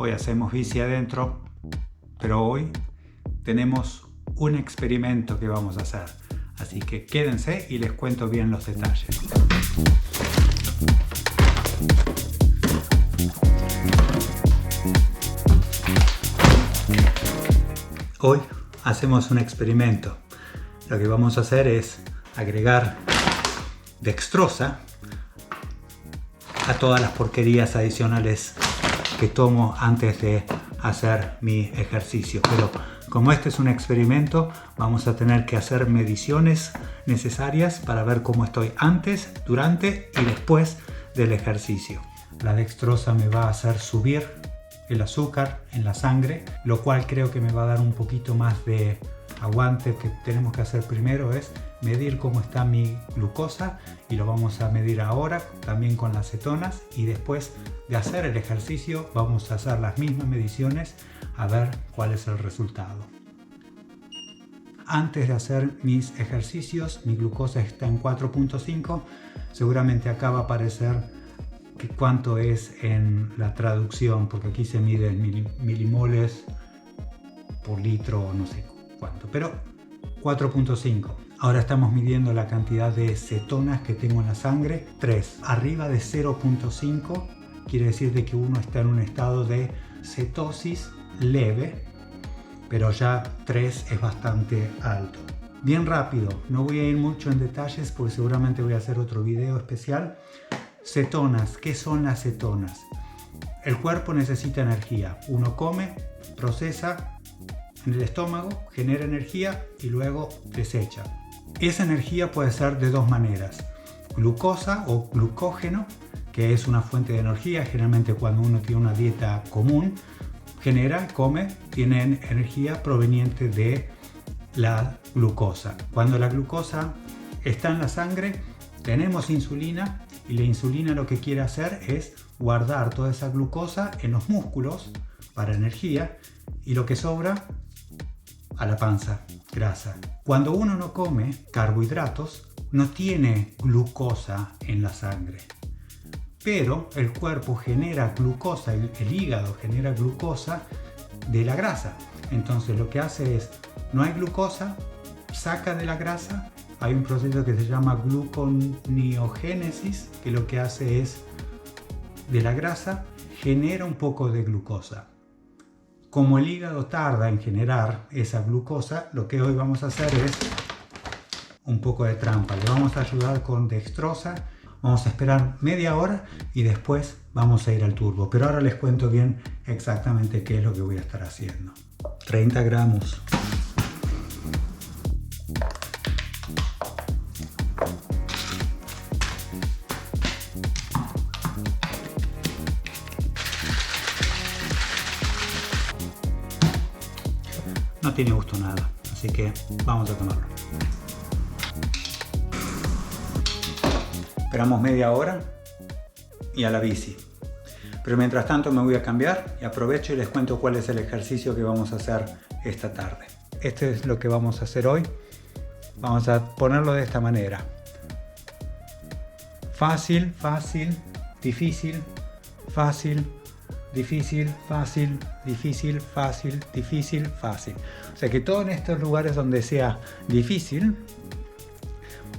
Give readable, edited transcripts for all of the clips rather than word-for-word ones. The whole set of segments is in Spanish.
Hoy hacemos bici adentro, pero hoy tenemos un experimento que vamos a hacer. Así que quédense y les cuento bien los detalles. Hoy hacemos un experimento. Lo que vamos a hacer es agregar dextrosa a todas las porquerías adicionales que tomo antes de hacer mi ejercicio. Pero como este es un experimento, vamos a tener que hacer mediciones necesarias para ver cómo estoy antes, durante y después del ejercicio. La dextrosa me va a hacer subir el azúcar en la sangre, lo cual creo que me va a dar un poquito más de aguante. Que tenemos que hacer primero es medir cómo está mi glucosa, y lo vamos a medir ahora también con las cetonas, y después de hacer el ejercicio vamos a hacer las mismas mediciones a ver cuál es el resultado. Antes de hacer mis ejercicios mi glucosa está en 4.5, seguramente acá va a aparecer cuánto es en la traducción, porque aquí se mide en milimoles por litro o no sé cuánto, pero 4.5. Ahora estamos midiendo la cantidad de cetonas que tengo en la sangre. 3. Arriba de 0.5 quiere decir de que uno está en un estado de cetosis leve, pero ya 3 es bastante alto. Bien rápido, no voy a ir mucho en detalles porque seguramente voy a hacer otro video especial. Cetonas, ¿qué son las cetonas? El cuerpo necesita energía. Uno come, procesa en el estómago, genera energía y luego desecha. Esa energía puede ser de dos maneras: glucosa o glucógeno, que es una fuente de energía. Generalmente cuando uno tiene una dieta común, come, tiene energía proveniente de la glucosa. Cuando la glucosa está en la sangre, tenemos insulina, y la insulina lo que quiere hacer es guardar toda esa glucosa en los músculos para energía, y lo que sobra a la panza, grasa. Cuando uno no come carbohidratos, no tiene glucosa en la sangre, pero el cuerpo genera glucosa, el hígado genera glucosa de la grasa. Entonces lo que hace es, no hay glucosa, saca de la grasa. Hay un proceso que se llama gluconeogénesis, que lo que hace es, de la grasa genera un poco de glucosa. Como el hígado tarda en generar esa glucosa, lo que hoy vamos a hacer es un poco de trampa. Le vamos a ayudar con dextrosa. Vamos a esperar media hora y después vamos a ir al turbo. Pero ahora les cuento bien exactamente qué es lo que voy a estar haciendo. 30 gramos. No tiene gusto nada, así que vamos a tomarlo. Esperamos media hora y a la bici. Pero mientras tanto me voy a cambiar y aprovecho y les cuento cuál es el ejercicio que vamos a hacer esta tarde. Este es lo que vamos a hacer hoy. Vamos a ponerlo de esta manera: fácil, fácil, difícil, fácil, difícil, fácil, difícil, fácil, difícil, fácil. O sea que todo en estos lugares donde sea difícil,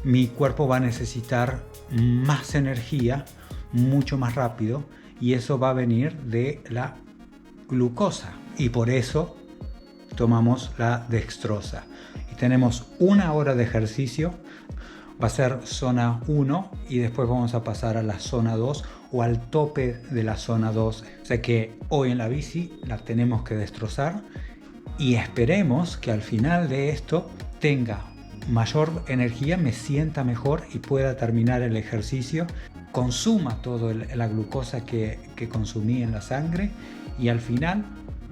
mi cuerpo va a necesitar más energía, mucho más rápido, y eso va a venir de la glucosa, y por eso tomamos la dextrosa. Y tenemos una hora de ejercicio. Va a ser zona 1 y después vamos a pasar a la zona 2 o al tope de la zona 2. O sea que hoy en la bici la tenemos que destrozar, y esperemos que al final de esto tenga mayor energía, me sienta mejor y pueda terminar el ejercicio, consuma toda la glucosa que consumí en la sangre, y al final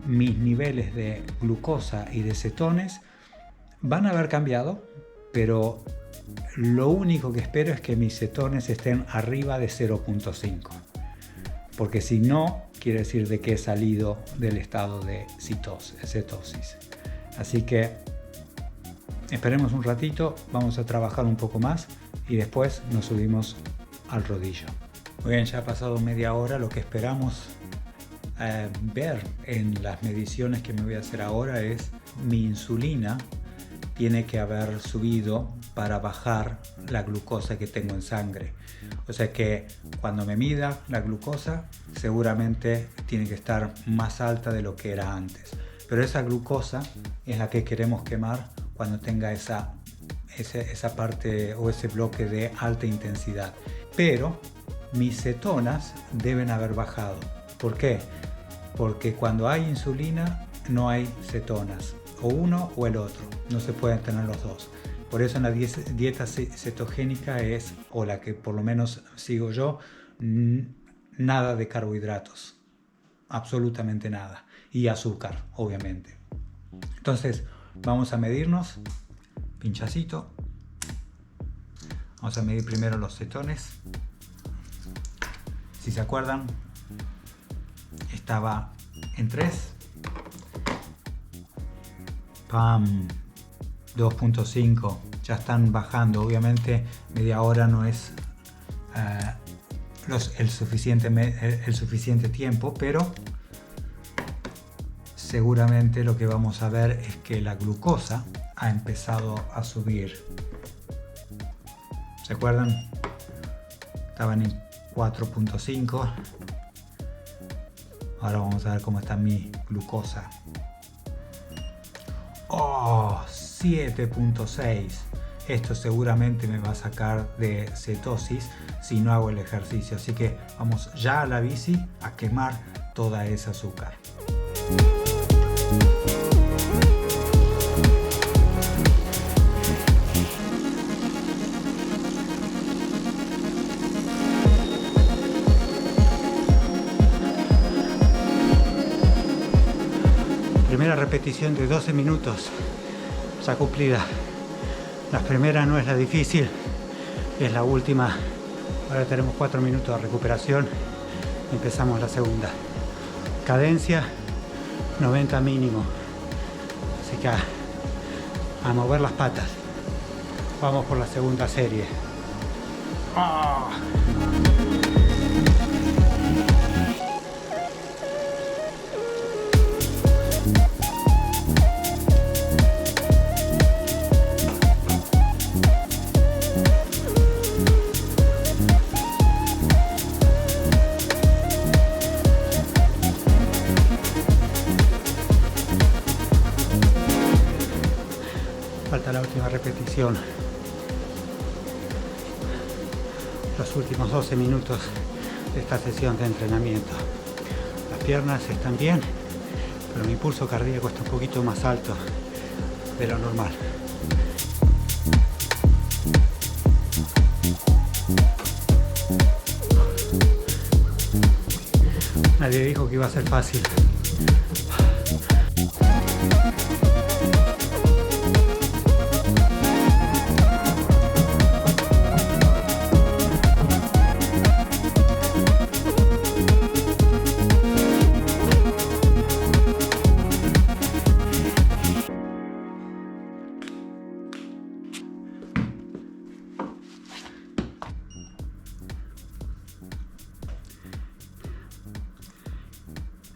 mis niveles de glucosa y de cetones van a haber cambiado, pero lo único que espero es que mis cetones estén arriba de 0.5, porque si no, quiere decir de que he salido del estado de cetosis. Así que esperemos un ratito, vamos a trabajar un poco más y después nos subimos al rodillo. Muy bien, ya ha pasado media hora. Lo que esperamos ver en las mediciones que me voy a hacer ahora es mi insulina tiene que haber subido para bajar la glucosa que tengo en sangre. O sea que cuando me mida la glucosa seguramente tiene que estar más alta de lo que era antes. Pero esa glucosa es la que queremos quemar cuando tenga esa parte o ese bloque de alta intensidad. Pero mis cetonas deben haber bajado. ¿Por qué? Porque cuando hay insulina no hay cetonas. O uno o el otro. No se pueden tener los dos. Por eso en la dieta cetogénica es, o la que por lo menos sigo yo, nada de carbohidratos. Absolutamente nada. Y azúcar, obviamente. Entonces, vamos a medirnos. Pinchacito. Vamos a medir primero los cetones. Si se acuerdan, estaba en 3. ¡Pam! 2.5. Ya están bajando. Obviamente media hora no es el suficiente tiempo, pero seguramente lo que vamos a ver es que la glucosa ha empezado a subir. ¿Se acuerdan? Estaban en 4.5. Ahora vamos a ver cómo está mi glucosa. ¡Oh! 7.6. Esto seguramente me va a sacar de cetosis si no hago el ejercicio. Así que vamos ya a la bici a quemar toda esa azúcar. Primera repetición de 12 minutos. Ya cumplida. La primera no es la difícil, es la última. Ahora tenemos 4 minutos de recuperación. Empezamos la segunda. Cadencia 90 mínimo. Así que a mover las patas. Vamos por la segunda serie. ¡Oh! Falta la última repetición. Los últimos 12 minutos de esta sesión de entrenamiento. Las piernas están bien, pero mi pulso cardíaco está un poquito más alto de lo normal. Nadie dijo que iba a ser fácil.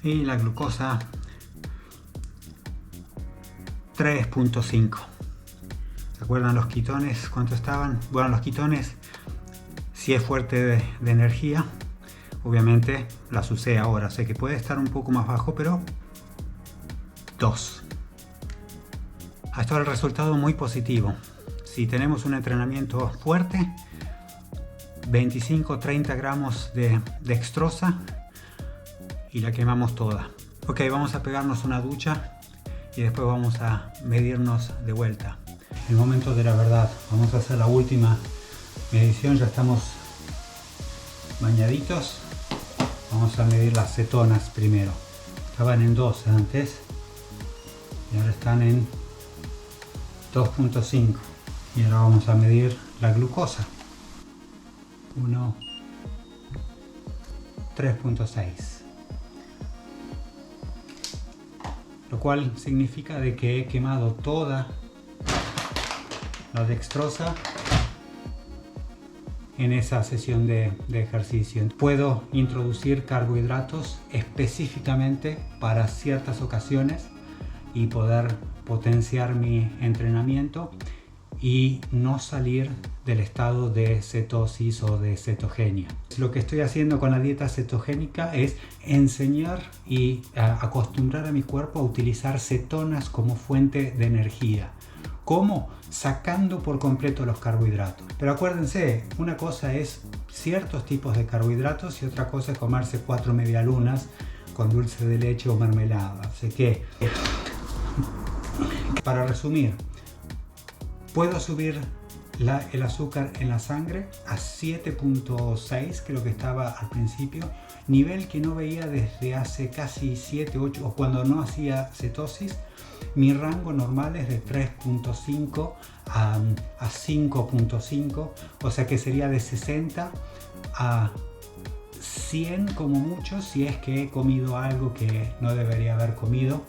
Y la glucosa 3.5. ¿Se acuerdan los ketones? ¿Cuánto estaban? Bueno, los ketones, si es fuerte de energía, obviamente las usé ahora. Sé que puede estar un poco más bajo, pero 2. Hasta ahora el resultado muy positivo. Si tenemos un entrenamiento fuerte, 25-30 gramos de dextrosa y la quemamos toda. Ok, vamos a pegarnos una ducha y después vamos a medirnos de vuelta. El momento de la verdad. Vamos a hacer la última medición. Ya estamos bañaditos. Vamos a medir las cetonas primero. Estaban en 12 antes y ahora están en 2.5. Y ahora vamos a medir la glucosa. 3.6. Lo cual significa de que he quemado toda la dextrosa en esa sesión de ejercicio. Puedo introducir carbohidratos específicamente para ciertas ocasiones y poder potenciar mi entrenamiento y no salir del estado de cetosis o de cetogenia. Lo que estoy haciendo con la dieta cetogénica es enseñar y acostumbrar a mi cuerpo a utilizar cetonas como fuente de energía. ¿Cómo? Sacando por completo los carbohidratos. Pero acuérdense, una cosa es ciertos tipos de carbohidratos y otra cosa es comerse 4 medialunas con dulce de leche o mermelada. Así que, para resumir, puedo subir el azúcar en la sangre a 7.6, creo que estaba al principio, nivel que no veía desde hace casi 7, 8 o cuando no hacía cetosis. Mi rango normal es de 3.5 a 5.5, o sea que sería de 60 a 100 como mucho si es que he comido algo que no debería haber comido.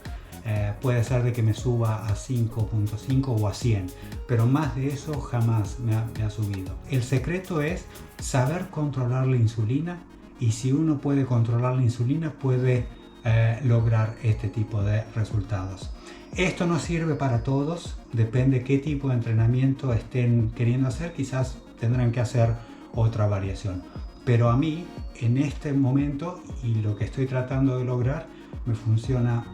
Puede ser de que me suba a 5.5 o a 100, pero más de eso jamás me ha subido. El secreto es saber controlar la insulina, y si uno puede controlar la insulina puede lograr este tipo de resultados. Esto no sirve para todos, depende qué tipo de entrenamiento estén queriendo hacer, quizás tendrán que hacer otra variación. Pero a mí, en este momento, y lo que estoy tratando de lograr, me funciona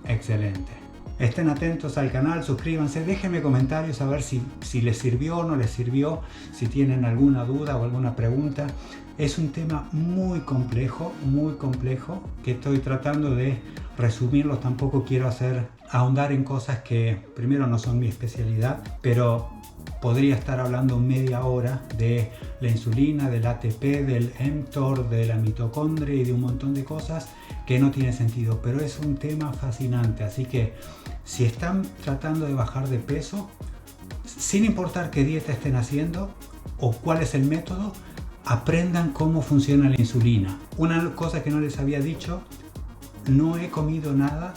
excelente. Estén atentos al canal, suscríbanse, déjenme comentarios a ver si les sirvió o no les sirvió, si tienen alguna duda o alguna pregunta. Es un tema muy complejo, que estoy tratando de resumirlo. Tampoco quiero ahondar en cosas que primero no son mi especialidad, pero podría estar hablando media hora de la insulina, del ATP, del mTOR, de la mitocondria y de un montón de cosas que no tiene sentido, pero es un tema fascinante. Así que si están tratando de bajar de peso, sin importar qué dieta estén haciendo o cuál es el método, aprendan cómo funciona la insulina. Una cosa que no les había dicho, no he comido nada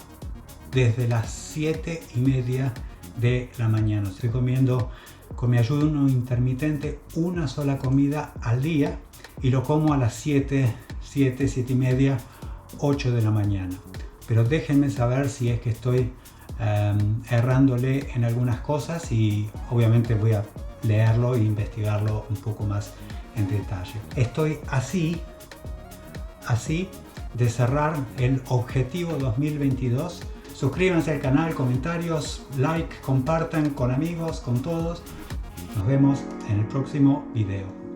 desde las 7:30 de la mañana. Estoy comiendo con mi ayuno intermitente una sola comida al día y lo como a las 7:30, 8 de la mañana. Pero déjenme saber si es que estoy errándole en algunas cosas, y obviamente voy a leerlo e investigarlo un poco más en detalle. Estoy así de cerrar el objetivo 2022. Suscríbanse al canal, comentarios, like, compartan con amigos, con todos. Nos vemos en el próximo video.